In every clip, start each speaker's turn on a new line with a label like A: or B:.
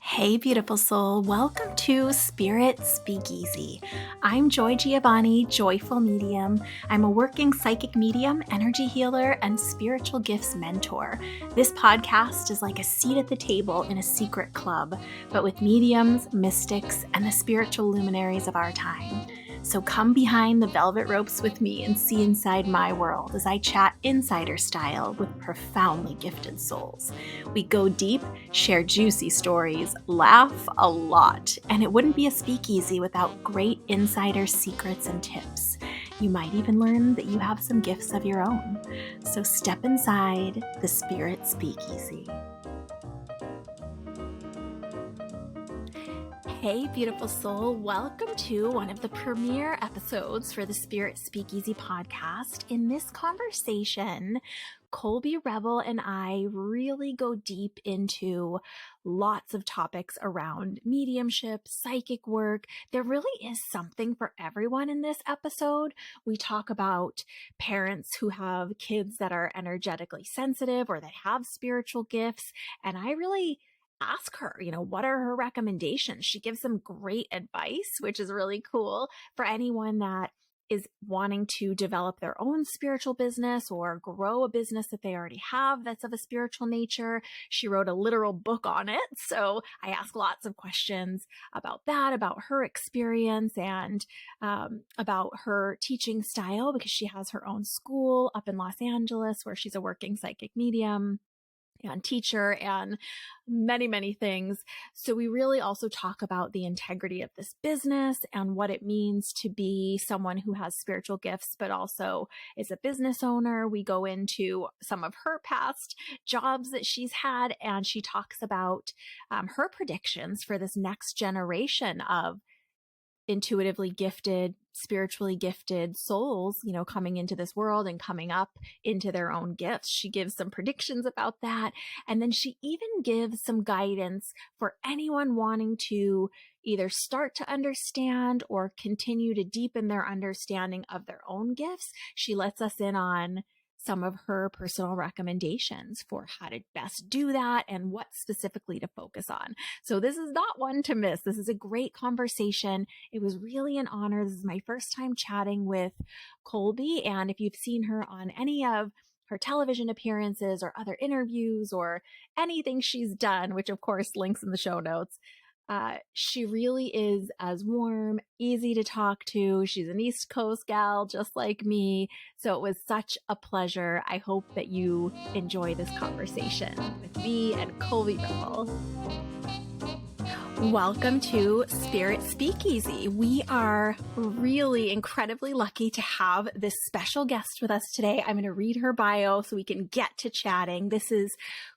A: Hey, beautiful soul. Welcome to Spirit Speakeasy. I'm Joy Giovanni, Joyful Medium. I'm a working psychic medium, energy healer, and spiritual gifts mentor. This podcast is like a seat at the table in a secret club, but with mediums, mystics, and the spiritual luminaries of our time. So come behind the velvet ropes with me and see inside my world as I chat insider style with profoundly gifted souls. We go deep, share juicy stories, laugh a lot, and it wouldn't be a speakeasy without great insider secrets and tips. You might even learn that you have some gifts of your own. So step inside the Spirit Speakeasy. Hey, beautiful soul. Welcome to one of the premiere episodes for the Spirit Speakeasy podcast. In this conversation, Colby Rebel and I really go deep into lots of topics around mediumship, psychic work. There really is something for everyone in this episode. We talk about parents who have kids that are energetically sensitive or that have spiritual gifts. And I really ask her, what are her recommendations? She gives some great advice, which is really cool for anyone that is wanting to develop their own spiritual business or grow a business that they already have that's of a spiritual nature. She wrote a literal book on it. So I ask lots of questions about that, about her experience and about her teaching style, because she has her own school up in Los Angeles where she's a working psychic medium and teacher and many, many things. So we really also talk about the integrity of this business and what it means to be someone who has spiritual gifts, but also is a business owner. We go into some of her past jobs that she's had, and she talks about her predictions for this next generation of intuitively gifted, spiritually gifted souls, coming into this world and coming up into their own gifts. She gives some predictions about that. And then she even gives some guidance for anyone wanting to either start to understand or continue to deepen their understanding of their own gifts. She lets us in on some of her personal recommendations for how to best do that and what specifically to focus on. So this is not one to miss. This is a great conversation. It was really an honor. This is my first time chatting with Colby. And if you've seen her on any of her television appearances or other interviews or anything she's done, which of course links in the show notes, she really is as warm, easy to talk to. She's an East Coast gal, just like me. So it was such a pleasure. I hope that you enjoy this conversation with me and Colby Rebel. Welcome to Spirit Speakeasy. We are really incredibly lucky to have this special guest with us today. I'm going to read her bio so we can get to chatting. This is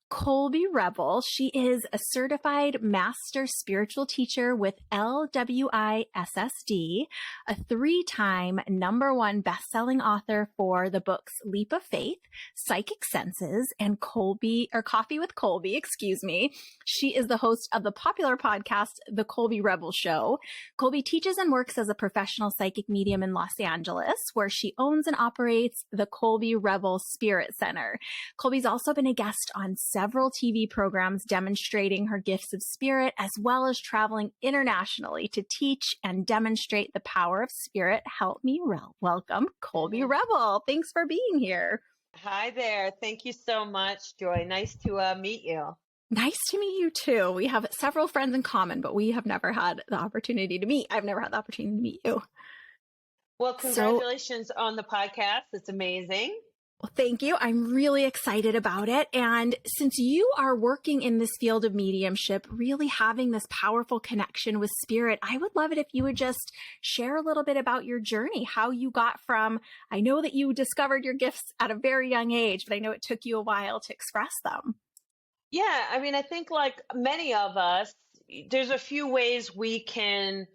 A: Colby Rebel. She is a certified master spiritual teacher with LWISSD, a 3-time #1 best-selling author for the books Leap of Faith, Psychic Senses, and Coffee with Colby, She is the host of the popular podcast, The Colby Rebel Show. Colby teaches and works as a professional psychic medium in Los Angeles, where she owns and operates the Colby Rebel Spirit Center. Colby's also been a guest on several TV programs demonstrating her gifts of spirit, as well as traveling internationally to teach and demonstrate the power of spirit. Help me welcome Colby Rebel. Thanks for being here.
B: Hi there. Thank you so much, Joy. Nice to meet you.
A: Nice to meet you too. We have several friends in common, but we have never had the opportunity to meet. I've never had the opportunity to meet you.
B: Well, congratulations on the podcast. It's amazing.
A: Well, thank you. I'm really excited about it. And since you are working in this field of mediumship, really having this powerful connection with spirit, I would love it if you would just share a little bit about your journey, how you got from, I know that you discovered your gifts at a very young age, but I know it took you a while to express them.
B: Yeah, I think like many of us, there's a few ways we can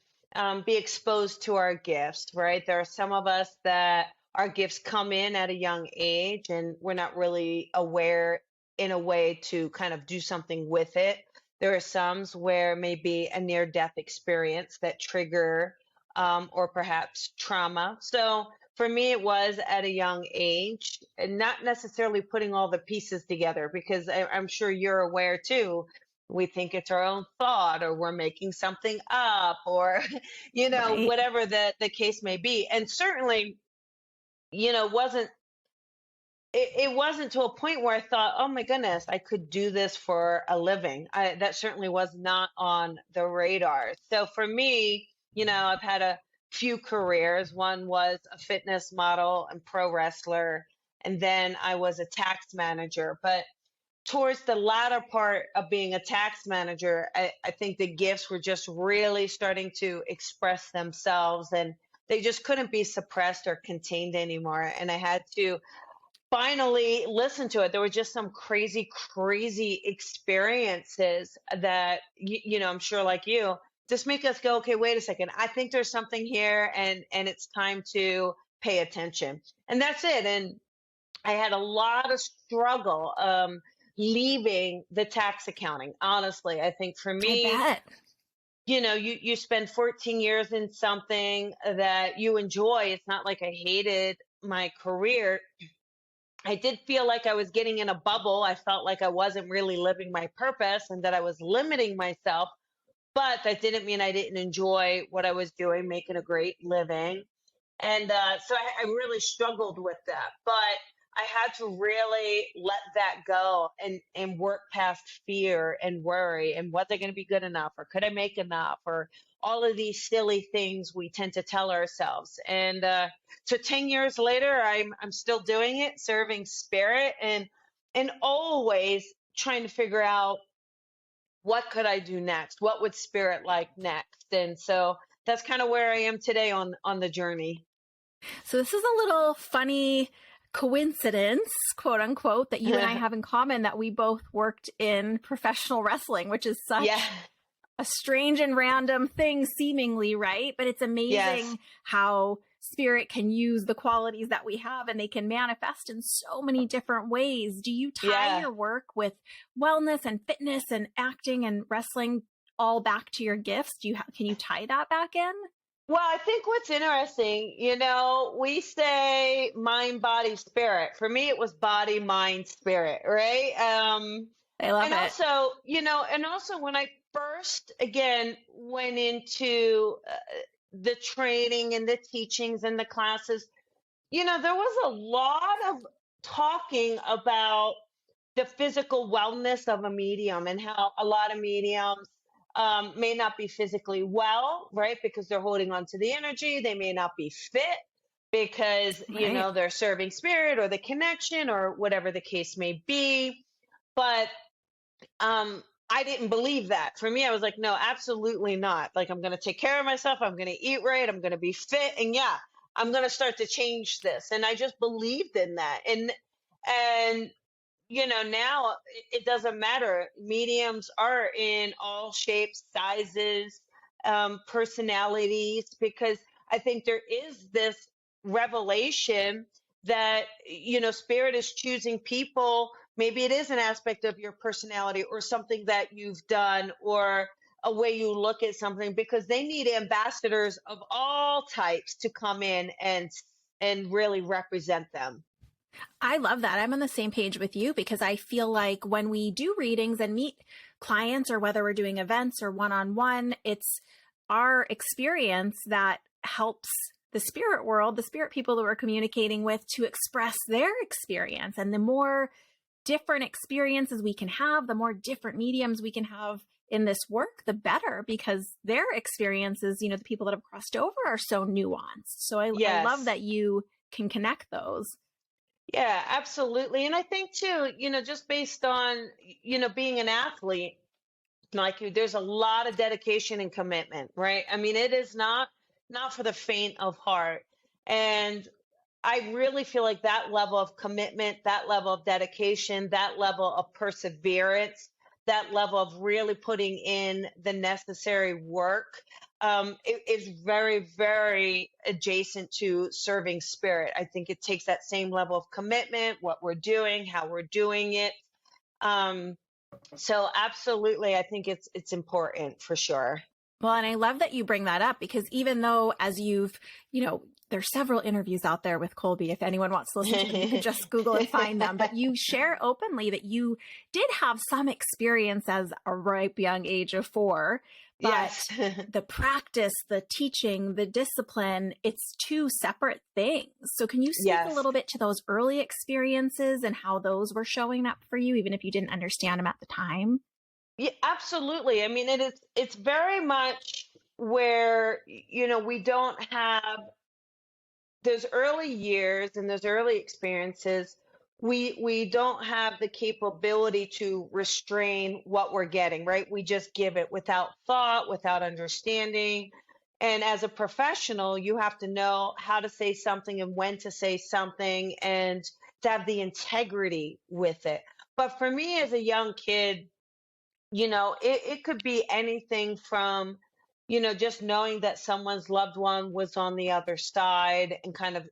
B: be exposed to our gifts, right? There are some of us that our gifts come in at a young age and we're not really aware in a way to kind of do something with it. There are some where maybe a near-death experience that trigger or perhaps trauma. So for me, it was at a young age, and not necessarily putting all the pieces together, because I'm sure you're aware too we think it's our own thought, or we're making something up, or
A: Right.
B: whatever the case may be. And certainly, wasn't it wasn't to a point where I thought, oh my goodness, I could do this for a living. That certainly was not on the radar. So for me, I've had a few careers. One was a fitness model and pro wrestler, and then I was a tax manager. But towards the latter part of being a tax manager, I think the gifts were just really starting to express themselves, and they just couldn't be suppressed or contained anymore. And I had to finally listen to it. There were just some crazy, crazy experiences that, I'm sure like you, just make us go, okay, wait a second. I think there's something here, and it's time to pay attention. And that's it. And I had a lot of struggle leaving the tax accounting. Honestly, I think for
A: I
B: me,
A: bet.
B: you spend 14 years in something that you enjoy. It's not like I hated my career. I did feel like I was getting in a bubble. I felt like I wasn't really living my purpose and that I was limiting myself. But that didn't mean I didn't enjoy what I was doing, making a great living. And so I really struggled with that. But I had to really let that go, and work past fear and worry, and was I going to be good enough, or could I make enough, or all of these silly things we tend to tell ourselves. And so 10 years later, I'm still doing it, serving spirit, and always trying to figure out what could I do next? What would spirit like next? And so that's kind of where I am today on the journey.
A: So this is a little funny coincidence, quote unquote, that you and I have in common, that we both worked in professional wrestling, which is such
B: Yeah.
A: a strange and random thing seemingly, right? But it's amazing
B: Yes.
A: how spirit can use the qualities that we have, and they can manifest in so many different ways. Do you tie
B: Yeah.
A: your work with wellness and fitness and acting and wrestling all back to your gifts? Can you tie that back in?
B: Well, I think what's interesting, we say mind, body, spirit. For me, it was body, mind, spirit, right?
A: I love
B: And
A: it.
B: also, when I first again went into the training and the teachings and the classes, there was a lot of talking about the physical wellness of a medium, and how a lot of mediums may not be physically well, right? Because they're holding on to the energy. They may not be fit because,
A: Right.
B: they're serving spirit or the connection or whatever the case may be. But I didn't believe that. For me, I was like, no, absolutely not. Like, I'm going to take care of myself. I'm going to eat right. I'm going to be fit. And yeah, I'm going to start to change this. And I just believed in that. And now it doesn't matter. Mediums are in all shapes, sizes, personalities, because I think there is this revelation that, spirit is choosing people. Maybe it is an aspect of your personality, or something that you've done, or a way you look at something, because they need ambassadors of all types to come in and really represent them.
A: I love that. I'm on the same page with you, because I feel like when we do readings and meet clients, or whether we're doing events or one-on-one, it's our experience that helps the spirit world, the spirit people that we're communicating with, to express their experience. And the more different experiences we can have, the more different mediums we can have in this work, the better, because their experiences, the people that have crossed over, are so nuanced. So I love
B: Yes.
A: that you can connect those.
B: Yeah, absolutely. And I think too, just based on, being an athlete, like you, there's a lot of dedication and commitment, right? I mean, it is not for the faint of heart. And I really feel like that level of commitment, that level of dedication, that level of perseverance, that level of really putting in the necessary work, it is very, very adjacent to serving spirit. I think it takes that same level of commitment, what we're doing, how we're doing it. Um, so absolutely, I think it's important for sure.
A: Well, and I love that you bring that up, because even though, as you've, there's several interviews out there with Colby. If anyone wants to listen to them, you can just Google and find them. But you share openly that you did have some experience as a ripe young age of 4. But
B: Yes.
A: the practice, the teaching, the discipline, it's two separate things. So can you speak a little bit to those early experiences and how those were showing up for you, even if you didn't understand them at the time?
B: Yeah, absolutely. I mean, it's very much where, we don't have those early years and those early experiences. We don't have the capability to restrain what we're getting, right? We just give it without thought, without understanding. And as a professional, you have to know how to say something and when to say something and to have the integrity with it. But for me as a young kid, it could be anything from, just knowing that someone's loved one was on the other side and kind of,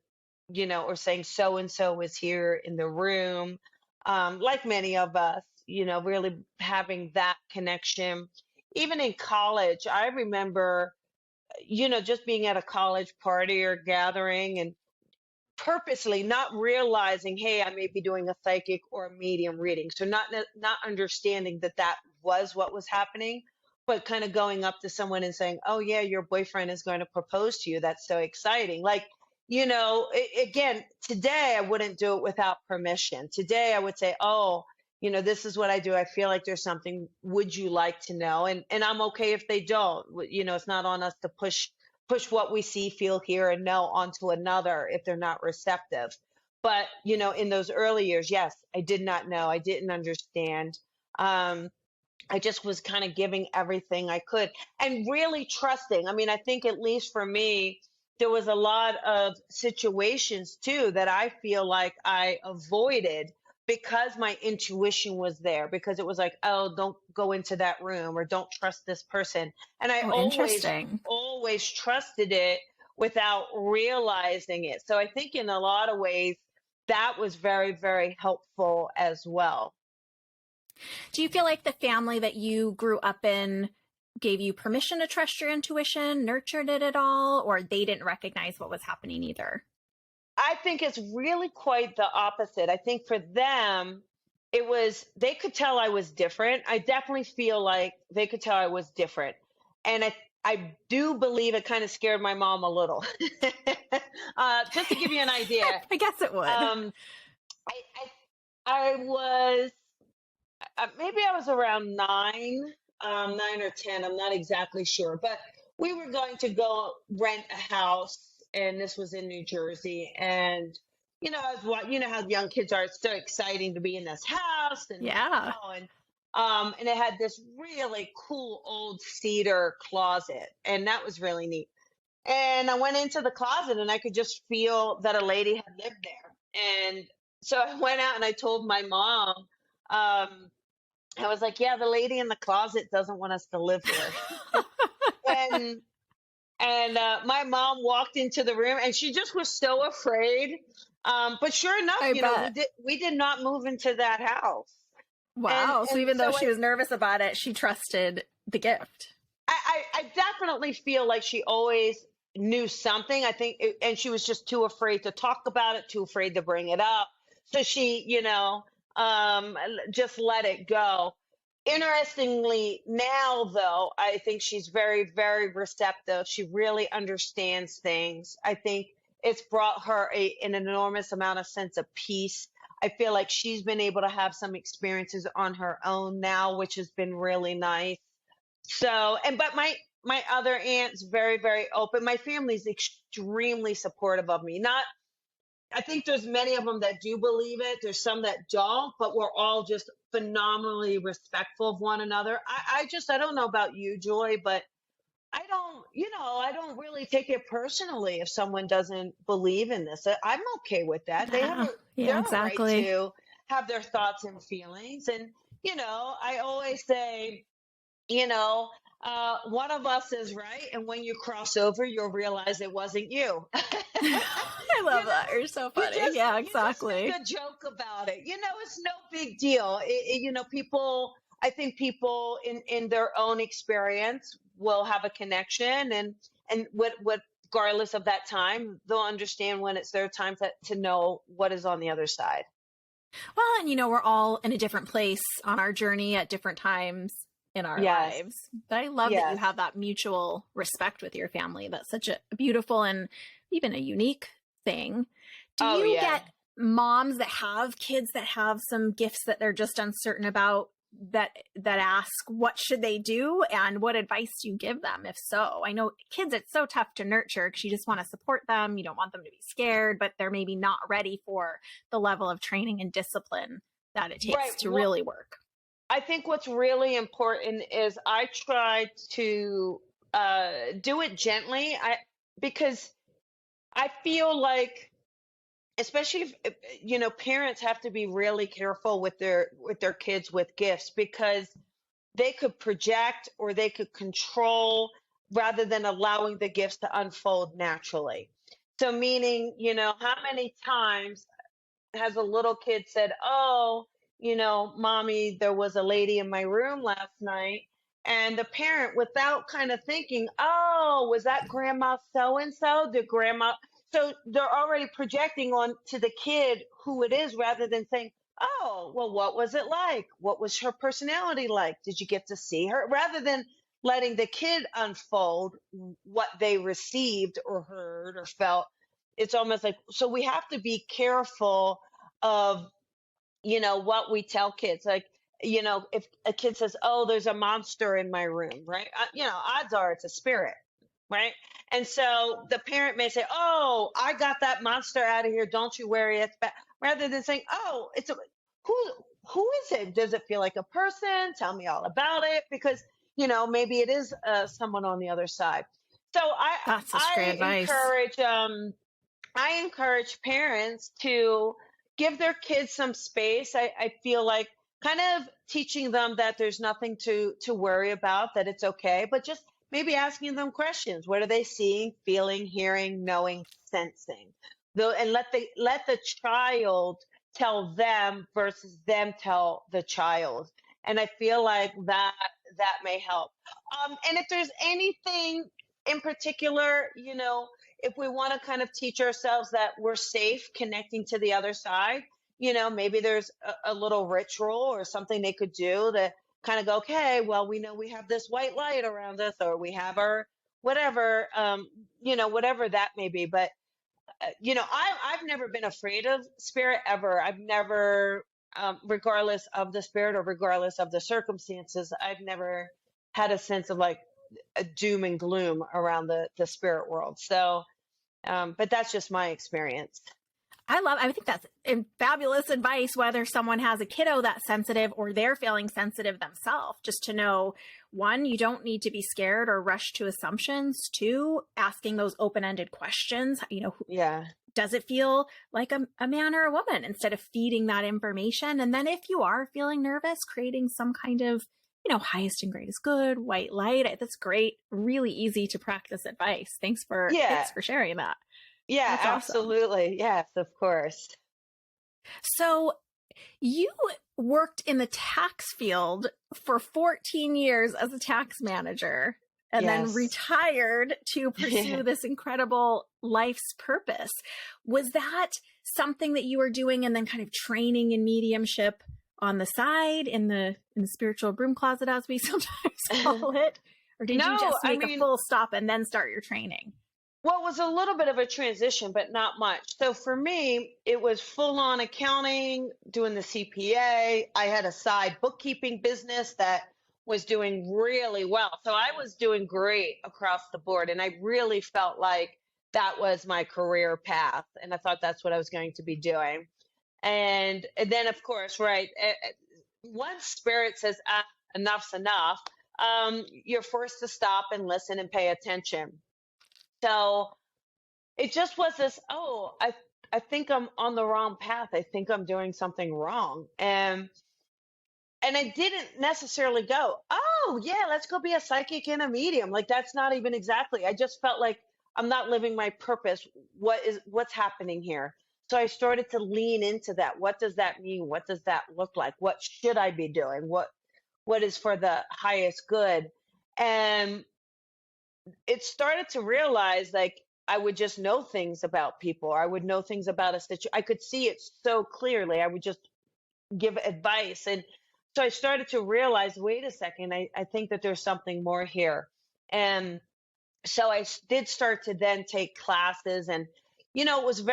B: or saying so and so is here in the room. Like many of us, really having that connection. Even in college, I remember, just being at a college party or gathering and purposely not realizing, hey, I may be doing a psychic or a medium reading. So not understanding that that was what was happening, but kind of going up to someone and saying, oh yeah, your boyfriend is going to propose to you. That's so exciting. Like, again, today I wouldn't do it without permission. Today I would say, oh, this is what I do. I feel like there's something. Would you like to know? And I'm okay if they don't. It's not on us to push what we see, feel, hear, and know onto another if they're not receptive. But, in those early years, yes, I did not know. I didn't understand. I just was kind of giving everything I could and really trusting. I mean, I think at least for me, there was a lot of situations too that I feel like I avoided because my intuition was there, because it was like, oh, don't go into that room or don't trust this person. And I always trusted it without realizing it. So I think in a lot of ways that was very, very helpful as well.
A: Do you feel like the family that you grew up in gave you permission to trust your intuition, nurtured it at all, or they didn't recognize what was happening either?
B: I think it's really quite the opposite. I think for them, they could tell I was different. I definitely feel like they could tell I was different. And I do believe it kind of scared my mom a little. Just to give you an idea.
A: I guess it would.
B: I was, maybe I was around 9 or 10. I'm not exactly sure, but we were going to go rent a house, and this was in New Jersey. And I was, how young kids are. It's so exciting to be in this house, and
A: yeah,
B: and it had this really cool old cedar closet, and that was really neat. And I went into the closet, and I could just feel that a lady had lived there. And so I went out and I told my mom. I was like, yeah, the lady in the closet doesn't want us to live here. and my mom walked into the room and she just was so afraid. But sure enough, we did not move into that house.
A: Wow. So even though she was nervous about it, she trusted the gift.
B: I definitely feel like she always knew something. I think, and she was just too afraid to talk about it, too afraid to bring it up. So she, just let it go. Interestingly, now though, I think she's very, very receptive. She really understands things. I think it's brought her an enormous amount of sense of peace. I feel like she's been able to have some experiences on her own now, which has been really nice. So, but my other aunt's very, very open. My family's extremely supportive of me. I think there's many of them that do believe it. There's some that don't, but we're all just phenomenally respectful of one another. I don't know about you, Joy, but I don't really take it personally if someone doesn't believe in this. I'm okay with that. They have a right to have their thoughts and feelings. And, I always say, one of us is right, and when you cross over, you'll realize it wasn't you.
A: I love that. You're so funny. Yeah, exactly.
B: You just make a joke about it. It's no big deal. People I think people in their own experience will have a connection, and what regardless of that time, they'll understand when it's their time to know what is on the other side.
A: Well, and we're all in a different place on our journey at different times in our
B: Yes.
A: lives. But I love that you
B: Yes.
A: have that mutual respect with your family. That's such a beautiful and even a unique thing. Do
B: Oh,
A: you
B: yeah.
A: get moms that have kids that have some gifts that they're just uncertain about, that ask what should they do, and what advice do you give them if so? I know kids, it's so tough to nurture because you just want to support them, you don't want them to be scared, but they're maybe not ready for the level of training and discipline that it takes
B: Right.
A: to
B: Well,
A: really work.
B: I think what's really important is I try to do it gently. Because I feel like, especially if parents have to be really careful with their kids with gifts, because they could project or they could control rather than allowing the gifts to unfold naturally. So meaning, how many times has a little kid said, "Oh, mommy, there was a lady in my room last night." And the parent, without kind of thinking, "Oh, was that grandma so and so? Did grandma?" So they're already projecting on to the kid who it is rather than saying, "Oh, well, what was it like? What was her personality like? Did you get to see her?" Rather than letting the kid unfold what they received or heard or felt. It's almost like, so we have to be careful of what we tell kids. Like, if a kid says, "Oh, there's a monster in my room," right? Odds are it's a spirit, right? And so the parent may say, "Oh, I got that monster out of here, don't you worry, it's bad," rather than saying, "Oh, it's a who is it? Does it feel like a person? Tell me all about it," because maybe it is someone on the other side. So
A: That's such great
B: I
A: advice.
B: encourage parents to give their kids some space. I feel like kind of teaching them that there's nothing to worry about, that it's okay, but just maybe asking them questions. What are they seeing, feeling, hearing, knowing, sensing? Though, and let the child tell them versus them tell the child. And I feel like that may help. And if there's anything in particular, if we want to kind of teach ourselves that we're safe connecting to the other side, maybe there's a little ritual or something they could do to kind of go, "Okay, well, we know we have this white light around us, or we have our whatever, whatever that may be." But, I've never been afraid of spirit ever. I've never, regardless of the spirit or regardless of the circumstances, I've never had a sense of like a doom and gloom around the spirit world. So, but that's just my experience.
A: I think that's fabulous advice, whether someone has a kiddo that's sensitive or they're feeling sensitive themselves, just to know, one, you don't need to be scared or rush to assumptions. Two, asking those open-ended questions,
B: Yeah.
A: does it feel like a man or a woman, instead of feeding that information? And then if you are feeling nervous, creating some kind of, highest and greatest good, white light. That's great. Really easy to practice advice. Thanks for
B: Yeah.
A: sharing that.
B: Yeah,
A: That's awesome.
B: absolutely. Yes, of course.
A: So you worked in the tax field for 14 years as a tax manager, and then
B: Yes.
A: retired to pursue this incredible life's purpose. Was that something that you were doing and then kind of training in mediumship on the side in the spiritual broom closet, as we sometimes call it? Or did you just make a full stop and then start your training?
B: Well, it was a little bit of a transition, but not much. So for me, it was full on accounting, doing the CPA. I had a side bookkeeping business that was doing really well. So I was doing great across the board. And I really felt like that was my career path. And I thought that's what I was going to be doing. And then, of course, right, once spirit says, enough's enough, you're forced to stop and listen and pay attention. So it just was this, "Oh, I think I'm on the wrong path. I think I'm doing something wrong." And I didn't necessarily go, "Oh, yeah, let's go be a psychic and a medium." Like, that's not even exactly. I just felt like I'm not living my purpose. What's happening here? So I started to lean into that. What does that mean? What does that look like? What should I be doing? what is for the highest good. And it started to realize like I would just know things about people. I would know things about a situation. I could see it so clearly. I would just give advice. And so I started to realize, wait a second, I think that there's something more here. And so did start to then take classes, and it was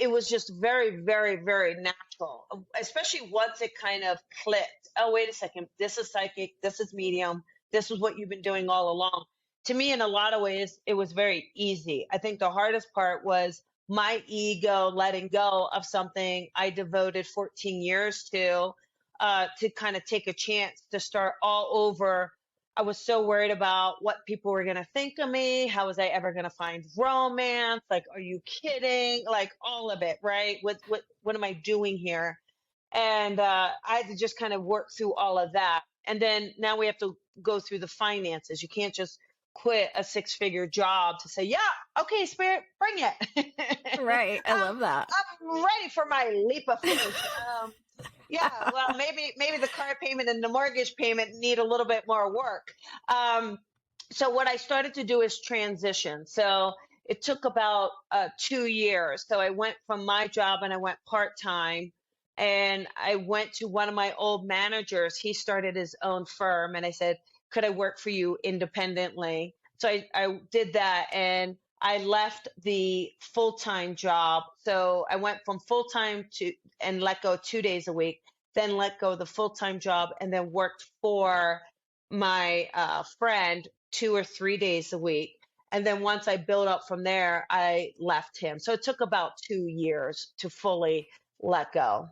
B: it was just very, very, very natural, especially once it kind of clicked. Oh, wait a second, this is psychic, this is medium, this is what you've been doing all along. To me, in a lot of ways, it was very easy. I think the hardest part was my ego letting go of something I devoted 14 years to kind of take a chance to start all over. I was so worried about what people were going to think of me. How was I ever going to find romance? Like, are you kidding? Like all of it, right? What am I doing here? And I had to just kind of work through all of that. And then now we have to go through the finances. You can't just quit a 6-figure job to say, yeah, okay, Spirit, bring it.
A: Right. I love that.
B: I'm ready for my leap of faith. Yeah, well, maybe the car payment and the mortgage payment need a little bit more work. So what I started to do is transition. So it took about 2 years. So I went from my job and I went part-time, and I went to one of my old managers. He started his own firm, and I said, could I work for you independently? So I did that, and I left the full-time job. So I went from full-time and let go 2 days a week, then let go the full-time job, and then worked for my friend 2 or 3 days a week. And then once I built up from there, I left him. So it took about 2 years to fully let go.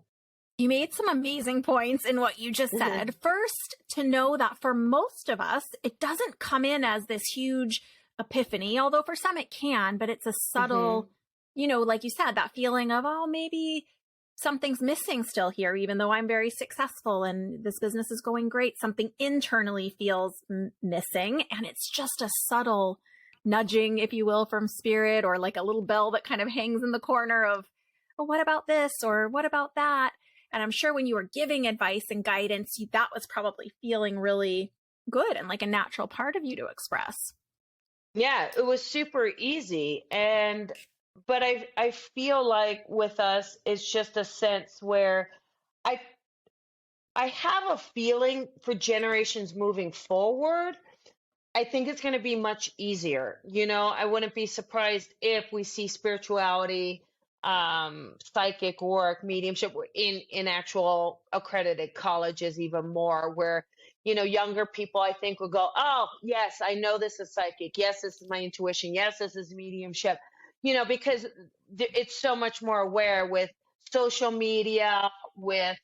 A: You made some amazing points in what you just said.
B: Mm-hmm.
A: First, to know that for most of us, it doesn't come in as this huge epiphany, although for some it can, but it's a subtle, like you said, that feeling of, oh, maybe something's missing still here, even though I'm very successful and this business is going great. Something internally feels missing. And it's just a subtle nudging, if you will, from Spirit, or like a little bell that kind of hangs in the corner of, oh, what about this? Or what about that? And I'm sure when you were giving advice and guidance, that was probably feeling really good and like a natural part of you to express.
B: Yeah, it was super easy. But I feel like with us, it's just a sense where I I have a feeling for generations moving forward, I think it's going to be much easier. I wouldn't be surprised if we see spirituality, psychic work, mediumship in actual accredited colleges even more, where, younger people, I think, will go, oh, yes, I know this is psychic. Yes, this is my intuition. Yes, this is mediumship, because it's so much more aware with social media, with,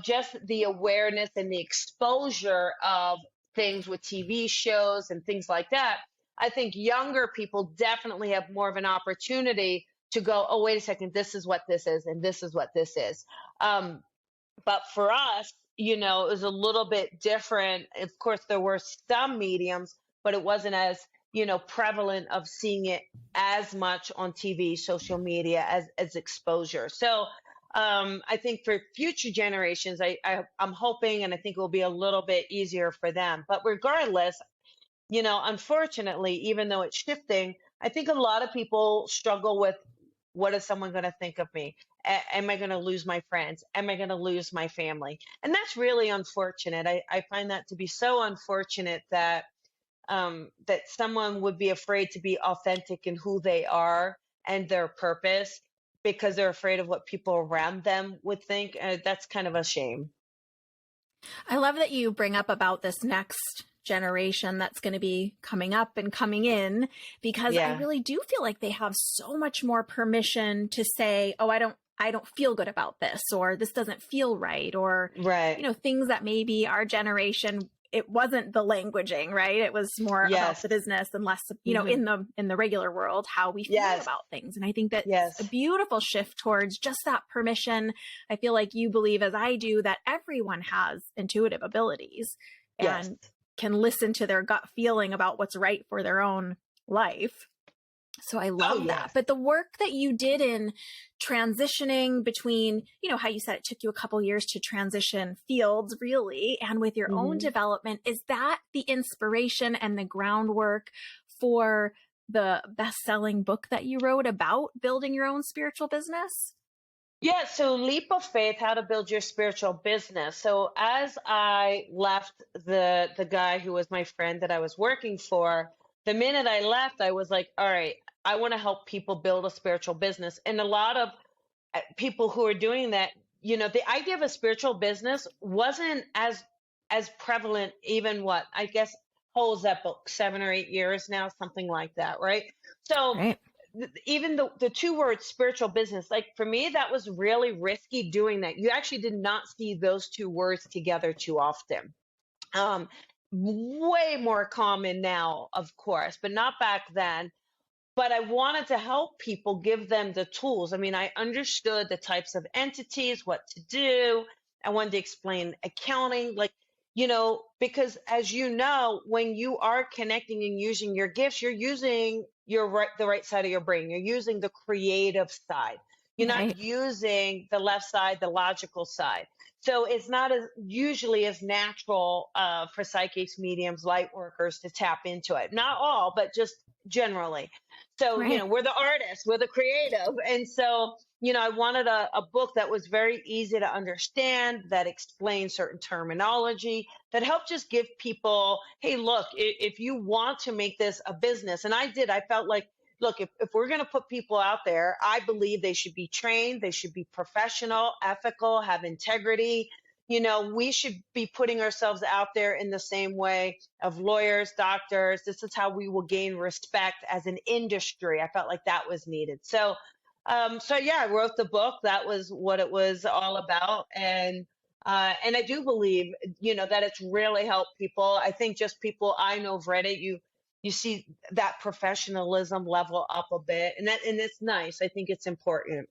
B: just the awareness and the exposure of things with TV shows and things like that. I think younger people definitely have more of an opportunity to go, oh, wait a second, this is what this is, and this is what this is. But for us, it was a little bit different. Of course, there were some mediums, but it wasn't as, prevalent of seeing it as much on TV, social media as exposure. So I think for future generations, I'm hoping, and I think it will be a little bit easier for them. But regardless, unfortunately, even though it's shifting, I think a lot of people struggle with, what is someone going to think of me? Am I going to lose my friends? Am I going to lose my family? And that's really unfortunate. I find that to be so unfortunate that that someone would be afraid to be authentic in who they are and their purpose because they're afraid of what people around them would think. That's kind of a shame.
A: I love that you bring up about this next generation that's going to be coming up and coming in, because I really do feel like they have so much more permission to say, oh, I don't feel good about this, or this doesn't feel right, or, things that maybe our generation, it wasn't the languaging, right? It was more about the business and less, in the regular world, how we feel about things. And I think that's a beautiful shift towards just that permission. I feel like you believe, as I do, that everyone has intuitive abilities and can listen to their gut feeling about what's right for their own life. So I
B: Oh,
A: love that.
B: yes.
A: But the work that you did in transitioning between, how you said it took you a couple years to transition fields, really, and with your own
B: Hmm.
A: development, is that the inspiration and the groundwork for the best-selling book that you wrote about building your own spiritual business?
B: Yeah, so Leap of Faith, How to Build Your Spiritual Business. So as I left the guy who was my friend that I was working for, the minute I left, I was like, all right, I want to help people build a spiritual business. And a lot of people who are doing that, the idea of a spiritual business wasn't as prevalent even what I guess holds that book 7 or 8 years now, something like that, right? So
A: Right.
B: even the two words spiritual business, like for me, that was really risky doing that. You actually did not see those two words together too often. Um, Way more common now, of course, but not back then. But I wanted to help people, give them the tools. I mean, I understood the types of entities, what to do. I wanted to explain accounting, like, because as you know, when you are connecting and using your gifts, you're using the right side of your brain. You're using the creative side. You're not
A: Right.
B: using the left side, the logical side. So it's not as usually as natural for psychics, mediums, light workers to tap into it. Not all, but just generally. So,
A: Right.
B: we're the artists, we're the creative. And so, I wanted a book that was very easy to understand, that explained certain terminology, that helped just give people, hey, look, if you want to make this a business, and I felt like, look, if we're going to put people out there, I believe they should be trained, they should be professional, ethical, have integrity. We should be putting ourselves out there in the same way of lawyers, doctors. This is how we will gain respect as an industry. I felt like that was needed. So yeah, I wrote the book. That was what it was all about. And I do believe, that it's really helped people. I think just people I know have read it. You see that professionalism level up a bit, and it's nice. I think it's important.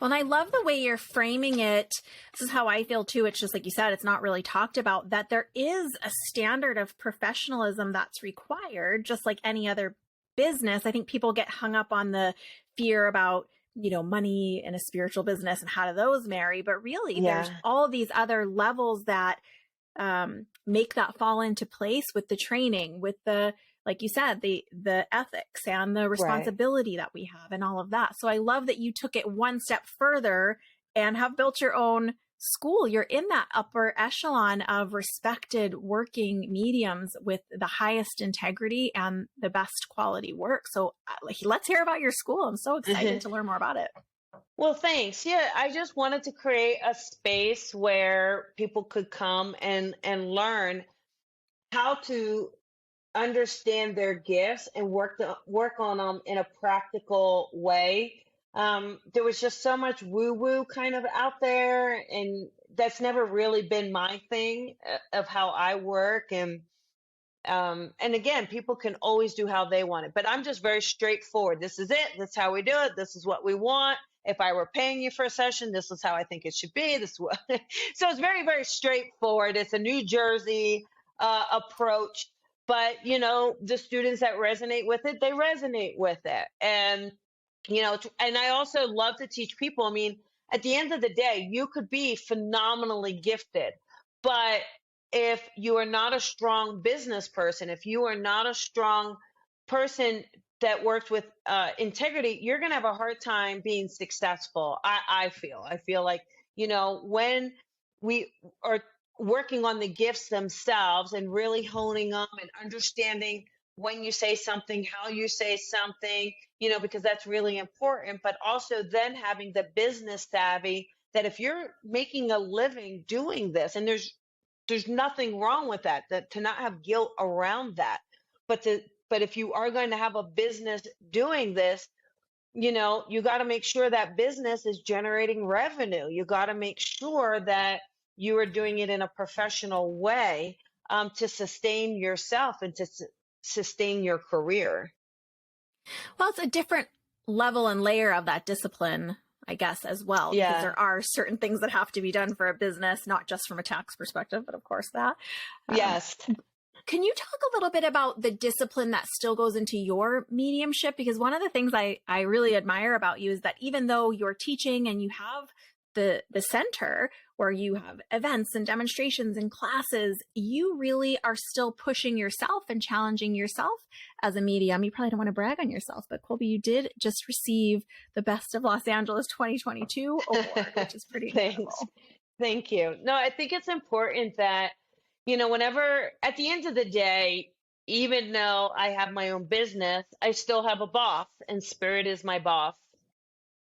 A: Well, and I love the way you're framing it. This is how I feel too. It's just like you said, it's not really talked about, that there is a standard of professionalism that's required, just like any other business. I think people get hung up on the fear about, money in a spiritual business and how do those marry. But really, there's
B: Yeah.
A: all these other levels that make that fall into place with the training, with the, like you said, the ethics and the
B: Right.
A: responsibility that we have and all of that. So I love that you took it one step further and have built your own school. You're in that upper echelon of respected working mediums with the highest integrity and the best quality work. So let's hear about your school. I'm so excited to learn more about it.
B: Well, thanks. Yeah, I just wanted to create a space where people could come and learn how to understand their gifts and work on them in a practical way. There was just so much woo woo kind of out there, and that's never really been my thing of how I work. And again, people can always do how they want it, but I'm just very straightforward. This is it. This is how we do it. This is what we want. If I were paying you for a session, this is how I think it should be. This is what. So it's very, very straightforward. It's a New Jersey approach, but the students that resonate with it, they resonate with it. And and I also love to teach people. I mean, at the end of the day, you could be phenomenally gifted, but if you are not a strong business person, if you are not a strong person that works with integrity, you're going to have a hard time being successful. I feel like, when we are working on the gifts themselves and really honing them and understanding when you say something, how you say something, because that's really important, but also then having the business savvy that if you're making a living doing this, and there's nothing wrong with that to not have guilt around that, but if you are going to have a business doing this, you got to make sure that business is generating revenue. You got to make sure that you are doing it in a professional way, to sustain yourself and to sustain your career.
A: Well, it's a different level and layer of that discipline, I guess, as well, because
B: Yeah.
A: there are certain things that have to be done for a business, not just from a tax perspective, but of course that. Um,
B: Yes.
A: Can you talk a little bit about the discipline that still goes into your mediumship? Because one of the things I really admire about you is that even though you're teaching and you have the center where you have events and demonstrations and classes, you really are still pushing yourself and challenging yourself as a medium. You probably don't want to brag on yourself, but Colby, you did just receive the Best of Los Angeles 2022 award, which is pretty
B: Thanks.
A: incredible.
B: Thank you. No, I think it's important that, whenever at the end of the day, even though I have my own business, I still have a boss, and Spirit is my boss.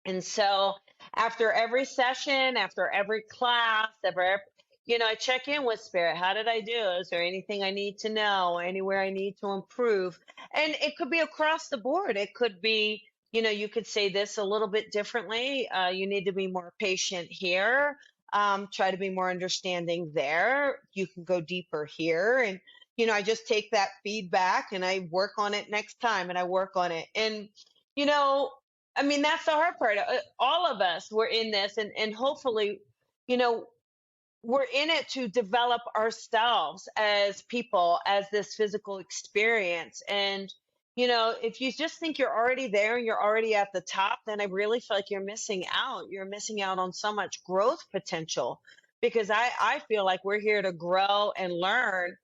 B: And so after every session, after every class, I check in with Spirit. How did I do? Is there anything I need to know? Anywhere I need to improve? And it could be across the board. It could be, you could say this a little bit differently. You need to be more patient here. Try to be more understanding there. You can go deeper here. And, I just take that feedback and I work on it next time, and I work on it. And, that's the hard part. All of us were in this, and hopefully, you know, we're in it to develop ourselves as people, as this physical experience. And, if you just think you're already there and you're already at the top, then I really feel like you're missing out. You're missing out on so much growth potential, because I feel like we're here to grow and learn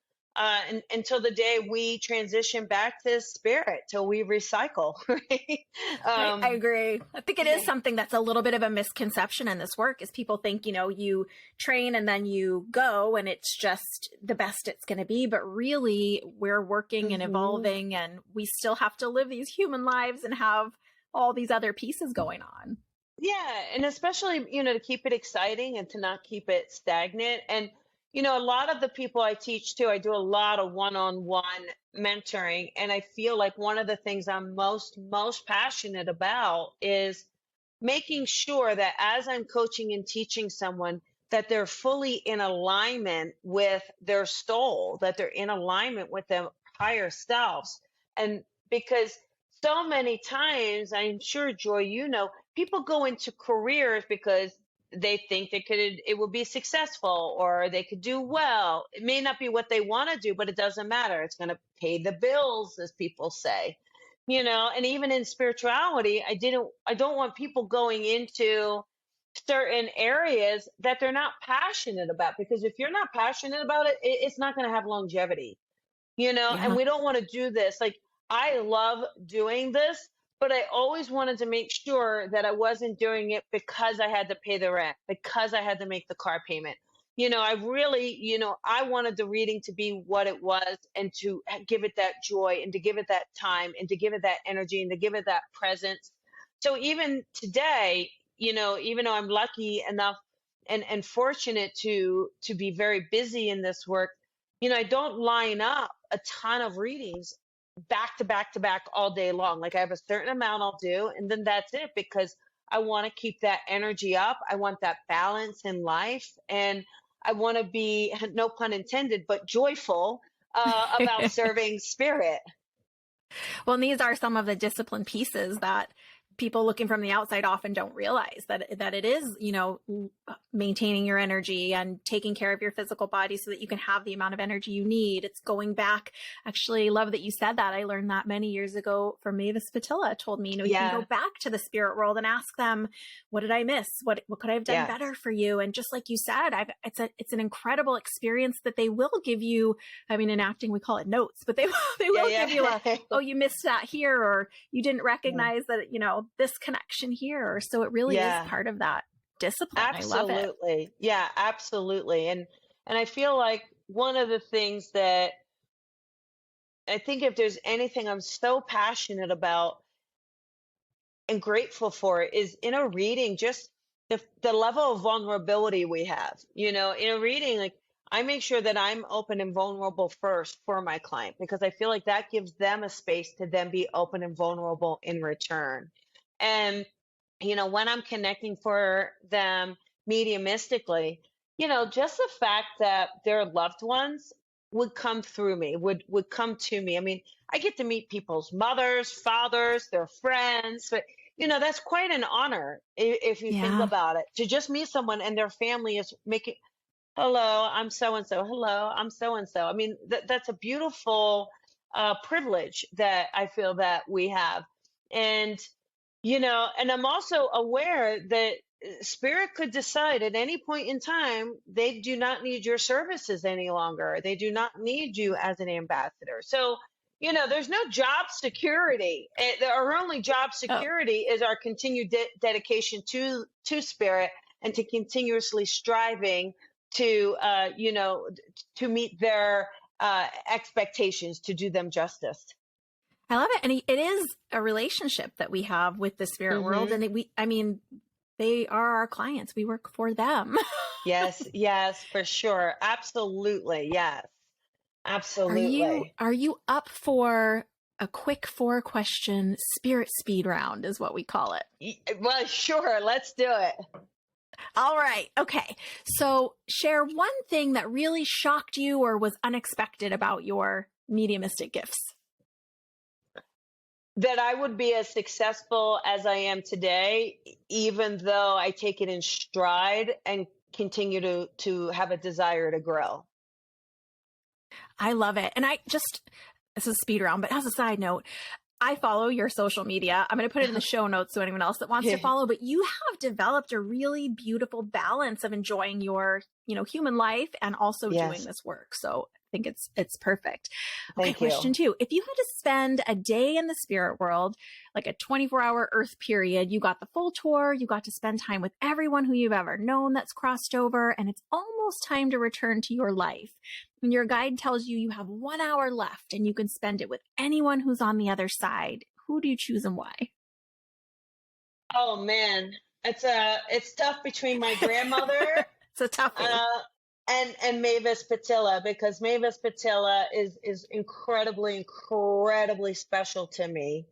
B: until the day we transition back to Spirit, till we recycle, right?
A: I agree. I think it is something that's a little bit of a misconception in this work, is people think, you train and then you go and it's just the best it's going to be. But really, we're working and evolving, and we still have to live these human lives and have all these other pieces going on.
B: Yeah. And especially, to keep it exciting and to not keep it stagnant. And, a lot of the people I teach too, I do a lot of one-on-one mentoring. And I feel like one of the things I'm most passionate about is making sure that as I'm coaching and teaching someone, that they're fully in alignment with their soul, that they're in alignment with their higher selves. And because so many times, I'm sure, Joy, people go into careers because they think it will be successful, or they could do well. It may not be what they want to do, but it doesn't matter. It's going to pay the bills, as people say, and even in spirituality, I don't want people going into certain areas that they're not passionate about, because if you're not passionate about it, it's not going to have longevity, and we don't want to do this. Like, I love doing this, but I always wanted to make sure that I wasn't doing it because I had to pay the rent, because I had to make the car payment. I really, I wanted the reading to be what it was, and to give it that joy, and to give it that time, and to give it that energy, and to give it that presence. So even today, even though I'm lucky enough and fortunate to be very busy in this work, I don't line up a ton of readings back to back to back all day long. Like, I have a certain amount I'll do, and then that's it, because I want to keep that energy up. I want that balance in life, and I want to be, no pun intended, but joyful about serving Spirit.
A: Well, and these are some of the discipline pieces that people looking from the outside often don't realize, that it is, maintaining your energy and taking care of your physical body so that you can have the amount of energy you need. It's going back. Actually, love that you said that. I learned that many years ago from Mavis Patilla. Told me, you can go back to the spirit world and ask them, what did I miss? What could I have done better for you? And just like you said, it's an incredible experience that they will give you. I mean, in acting, we call it notes, but they will give you oh, you missed that here, or you didn't recognize that, this connection here. So it really is part of that discipline.
B: Absolutely.
A: I love it.
B: Yeah, absolutely. And I feel like one of the things that I think, if there's anything I'm so passionate about and grateful for, is in a reading, just the level of vulnerability we have. In a reading, like, I make sure that I'm open and vulnerable first for my client, because I feel like that gives them a space to then be open and vulnerable in return. And, when I'm connecting for them mediumistically, just the fact that their loved ones would come through me, would come to me. I mean, I get to meet people's mothers, fathers, their friends, but, that's quite an honor if you think about it, to just meet someone and their family is Hello, I'm so and so. Hello, I'm so and so. I mean, that's a beautiful privilege that I feel that we have. And, and I'm also aware that Spirit could decide at any point in time they do not need your services any longer. They do not need you as an ambassador. So, there's no job security. Our only job
A: Oh,
B: security is our continued dedication to Spirit and to continuously striving to to meet their expectations, to do them justice.
A: I love it. And it is a relationship that we have with the spirit world.
B: Hmm.
A: And I mean, they are our clients. We work for them.
B: Yes, yes, for sure. Absolutely. Yes, absolutely.
A: Are you up for a quick 4-question spirit speed round is what we call it?
B: Well, sure. Let's do it.
A: All right. Okay. So share one thing that really shocked you or was unexpected about your mediumistic gifts.
B: That I would be as successful as I am today, even though I take it in stride and continue to have a desire to grow.
A: I love it. And this is speed round, but as a side note, I follow your social media. I'm going to put it in the show notes so anyone else that wants to follow, but you have developed a really beautiful balance of enjoying your, human life and also
B: Yes.
A: doing this work. So I think it's perfect. Okay,
B: Thank you.
A: question 2. If you had to spend a day in the spirit world, like a 24-hour Earth period, you got the full tour, you got to spend time with everyone who you've ever known that's crossed over, and it's almost time to return to your life. And your guide tells you you have 1 hour left and you can spend it with anyone who's on the other side. Who do you choose and why?
B: Oh man, it's tough between my grandmother
A: It's a toughie.
B: and Mavis Patilla, because Mavis Patilla is incredibly special to me.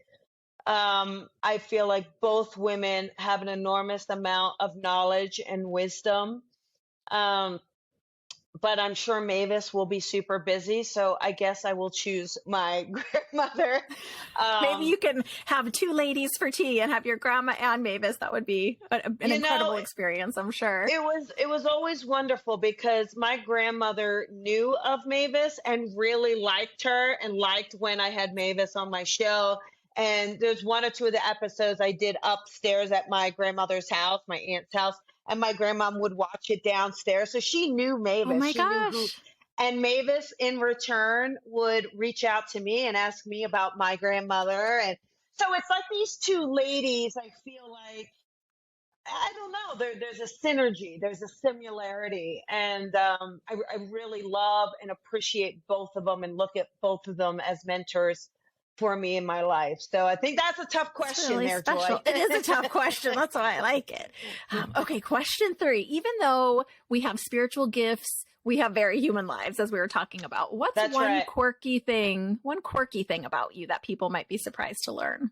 B: I feel like both women have an enormous amount of knowledge and wisdom. But I'm sure Mavis will be super busy, so I guess I will choose my grandmother.
A: Maybe you can have 2 ladies for tea and have your grandma and Mavis. That would be an incredible experience, I'm sure.
B: It was always wonderful because my grandmother knew of Mavis and really liked her and liked when I had Mavis on my show. And there's 1 or 2 of the episodes I did upstairs at my grandmother's house, my aunt's house, and my grandmom would watch it downstairs. So she knew Mavis.
A: Oh my
B: She knew who.
A: gosh.
B: And Mavis, in return, would reach out to me and ask me about my grandmother. And so it's like these 2 ladies, I feel like, I don't know, there's a synergy, there's a similarity. And I really love and appreciate both of them and look at both of them as mentors for me in my life. So I think that's a tough question
A: Really
B: there,
A: special.
B: Joy.
A: It is a tough question. That's why I like it. Okay, question 3. Even though we have spiritual gifts, we have very human lives, as we were talking about. What's
B: That's right.
A: quirky thing about you that people might be surprised to learn?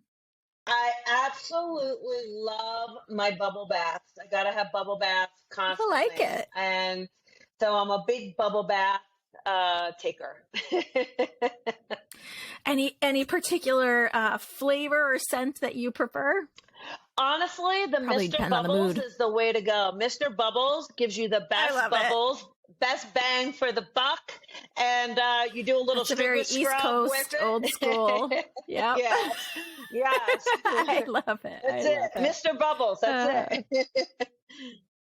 B: I absolutely love my bubble baths. I gotta have bubble baths constantly.
A: I like it.
B: And so I'm a big bubble bath taker.
A: Any particular flavor or scent that you prefer?
B: Honestly, the
A: Probably
B: Mr.
A: depend on the
B: Bubbles
A: mood.
B: is the way to go. Mr. Bubbles gives you the best
A: love it.
B: bubbles, best bang for the buck, and you do a little
A: It's a very
B: sugar
A: East
B: scrub
A: Coast,
B: with it.
A: old school. Yep.
B: Yes, yes.
A: I love it.
B: That's
A: I
B: it,
A: love it.
B: Mr. Bubbles. That's it.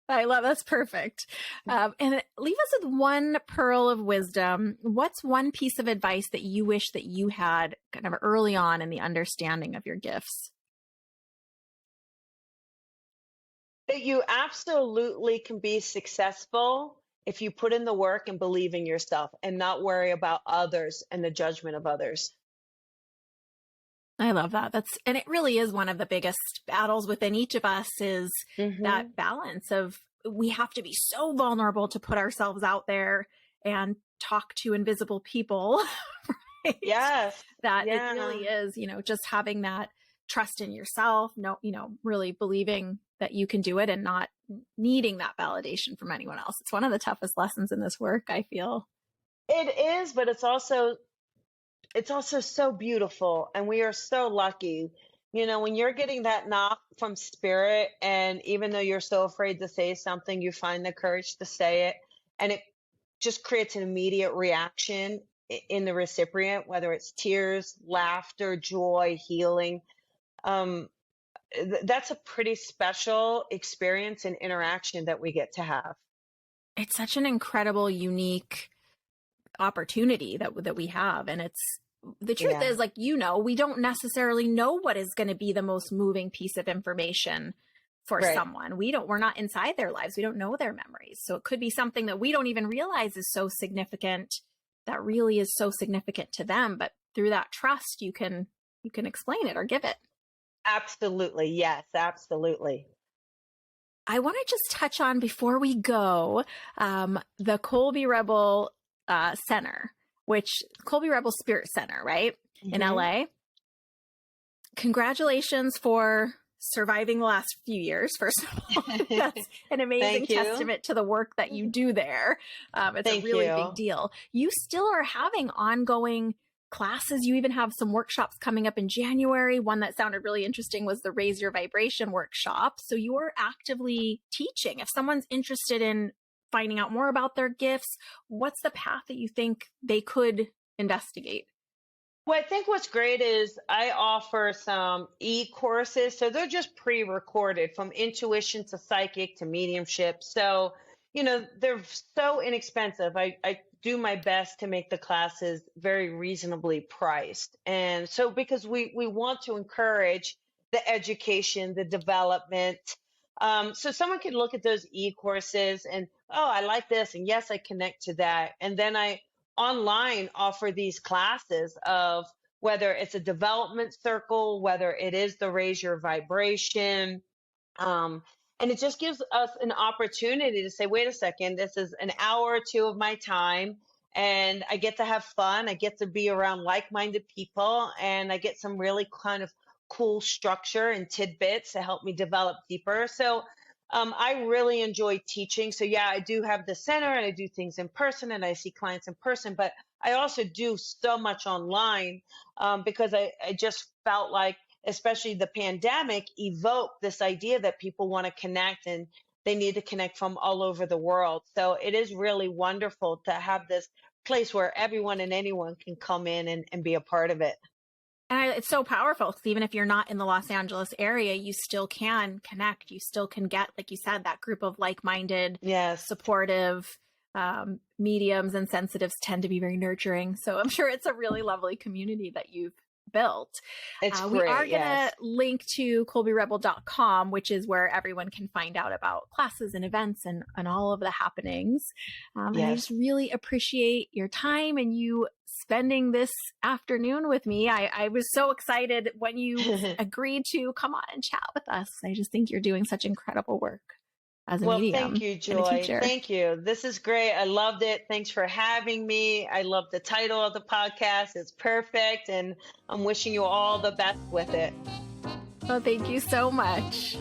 A: That's perfect. And leave us with one pearl of wisdom. What's one piece of advice that you wish that you had kind of early on in the understanding of your gifts?
B: That you absolutely can be successful if you put in the work and believe in yourself and not worry about others and the judgment of others.
A: I love that. And it really is one of the biggest battles within each of us is that balance of we have to be so vulnerable to put ourselves out there and talk to invisible people. Right?
B: Yes.
A: That
B: Yeah.
A: it really is, just having that trust in yourself, really believing that you can do it and not needing that validation from anyone else. It's one of the toughest lessons in this work, I feel.
B: It is, but it's also so beautiful, and we are so lucky. When you're getting that knock from spirit, and even though you're so afraid to say something, you find the courage to say it, and it just creates an immediate reaction in the recipient, whether it's tears, laughter, joy, healing. Um, that's a pretty special experience and interaction that we get to have.
A: It's such an incredible, unique opportunity that we have. And it's, the truth
B: Yeah.
A: is, like, we don't necessarily know what is going to be the most moving piece of information for
B: Right.
A: someone. We're not inside their lives. We don't know their memories. So it could be something that we don't even realize is so significant, that really is so significant to them. But through that trust, you can explain it or give it.
B: Absolutely. Yes, absolutely.
A: I want to just touch on, before we go, the Colby Rebel Center, which Colby Rebel Spirit Center, right? In LA. Congratulations for surviving the last few years, first of all. That's an amazing testament to the work that you do there. It's a really big deal. You still are having ongoing classes. You even have some workshops coming up in January. One that sounded really interesting was the Raise Your Vibration workshop. So you're actively teaching. If someone's interested in finding out more about their gifts, what's the path that you think they could investigate?
B: Well, I think what's great is I offer some e-courses. So they're just pre-recorded, from intuition to psychic to mediumship. So, they're so inexpensive. I do my best to make the classes very reasonably priced. And so, because we want to encourage the education, the development. So someone can look at those e-courses and, oh, I like this. And yes, I connect to that. And then I online offer these classes of, whether it's a development circle, whether it is the Raise Your Vibration. And it just gives us an opportunity to say, wait a second, this is an hour or two of my time, and I get to have fun. I get to be around like-minded people, and I get some really kind of cool structure and tidbits to help me develop deeper. So I really enjoy teaching. So yeah, I do have the center, and I do things in person, and I see clients in person, but I also do so much online, because I just felt like, especially the pandemic, evoked this idea that people want to connect, and they need to connect from all over the world. So it is really wonderful to have this place where everyone and anyone can come in and be a part of it.
A: And it's so powerful, because even if you're not in the Los Angeles area, you still can connect. You still can get, like you said, that group of like-minded, supportive mediums, and sensitives tend to be very nurturing. So I'm sure it's a really lovely community that you've built.
B: It's great.
A: We are going to link to colbyrebel.com, which is where everyone can find out about classes and events and all of the happenings. And I just really appreciate your time and you spending this afternoon with me. I was so excited when you agreed to come on and chat with us. I just think you're doing such incredible work as a medium.
B: Thank you, Joy. Thank you. This is great. I loved it. Thanks for having me. I love the title of the podcast. It's perfect. And I'm wishing you all the best with it.
A: Oh, thank you so much.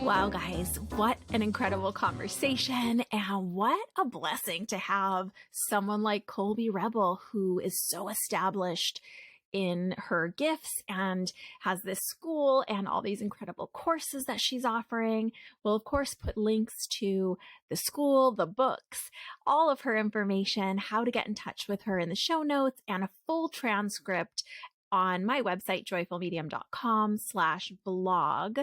A: Wow, guys, what an incredible conversation, and what a blessing to have someone like Colby Rebel, who is so established in her gifts and has this school and all these incredible courses that she's offering. We'll, of course, put links to the school, the books, all of her information, how to get in touch with her in the show notes, and a full transcript on my website, joyfulmedium.com/blog.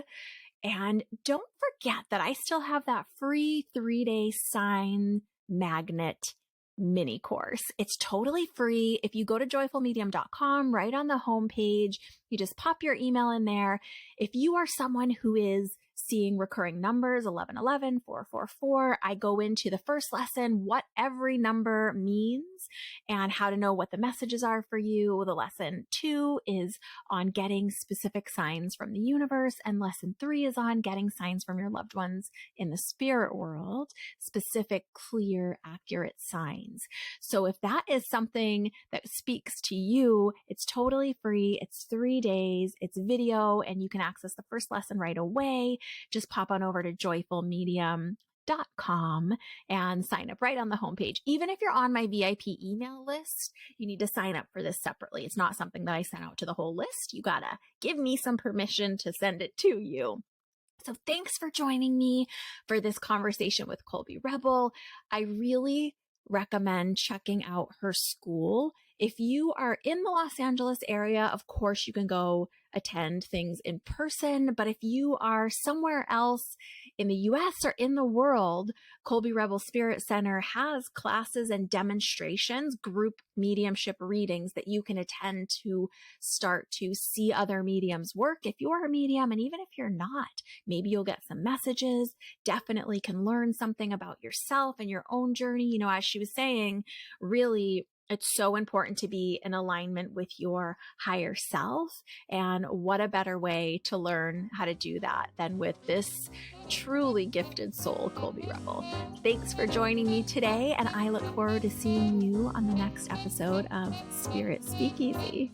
A: And don't forget that I still have that free 3-day sign magnet mini course. It's totally free. If you go to joyfulmedium.com, right on the homepage, you just pop your email in there. If you are someone who is seeing recurring numbers, 1111, 444, I go into the first lesson, what every number means and how to know what the messages are for you. The lesson 2 is on getting specific signs from the universe, and lesson 3 is on getting signs from your loved ones in the spirit world, specific, clear, accurate signs. So if that is something that speaks to you, it's totally free. It's 3 days, it's video, and you can access the first lesson right away. Just pop on over to joyfulmedium.com and sign up right on the homepage. Even if you're on my VIP email list, you need to sign up for this separately. It's not something that I sent out to the whole list. You gotta give me some permission to send it to you. So thanks for joining me for this conversation with Colby Rebel. I really recommend checking out her school. If you are in the Los Angeles area, of course, you can go attend things in person. But if you are somewhere else in the US or in the world, Colby Rebel Spirit Center has classes and demonstrations, group mediumship readings that you can attend to start to see other mediums work. If you're a medium, and even if you're not, maybe you'll get some messages, definitely can learn something about yourself and your own journey. You know, as she was saying, really, it's so important to be in alignment with your higher self. And what a better way to learn how to do that than with this truly gifted soul, Colby Rebel. Thanks for joining me today, and I look forward to seeing you on the next episode of Spirit Speakeasy.